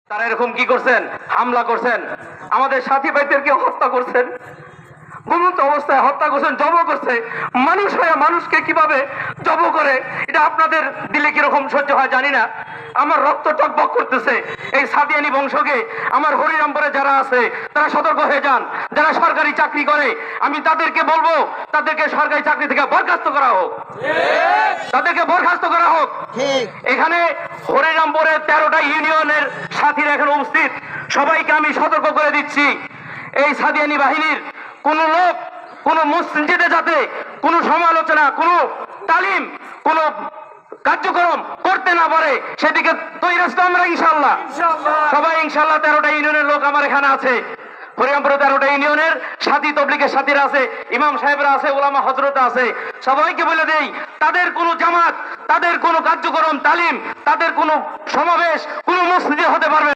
তারা এরকম কি করছেন, হামলা করছেন, আমাদের সাথী ভাইদেরকে হত্যা করছেন, ঘুমন্ত অবস্থায় হত্যা করছেন, জব করছে। মানুষ হয়ে মানুষকে কিভাবে জব করে, এটা আপনাদের দিলে কিরকম সহ্য হয় জানি না। আমার রক্ত টকবক করতেছে। এই সাদিয়ানি বংশকে, আমার হরিরামপুরে যারা আছে তারা সতর্ক হয়ে যান। যারা সরকারি চাকরি করে আমি তাদেরকে বলবো, তাদেরকে সরকারি চাকরি থেকে বরখাস্ত করা হোক, তাদেরকে বরখাস্ত করা হোক। এখানে হরিরামপুরে 13টা ইউনিয়নের সাথীরা এখানে উপস্থিত, সবাইকে আমি সতর্ক করে দিচ্ছি, এই সাদিয়ানি বাহিনীর কোন লোক কোন মসজিদে যাতে কোন সমালোচনা, কোন তালিম, কোন কার্যক্রম করতে না পারে সেদিকে তৈরি আছি আমরা ইনশাআল্লাহ। সবাই ইনশাআল্লাহ 13টা ইউনিয়নের লোক আমার এখানে আছে, হরিরামপুরে 13টা ইউনিয়নের সাথী, তবলিগের সাথীরা আছে, ইমাম সাহেবরা আছে, ওলামা হযরত আছে। সবাইকে বলে দেই, তাদের কোনো জামাত, তাদের কোনো কার্যক্রম, তালিম, তাদের কোনো সমাবেশ কোনো মসজিদে হতে পারবে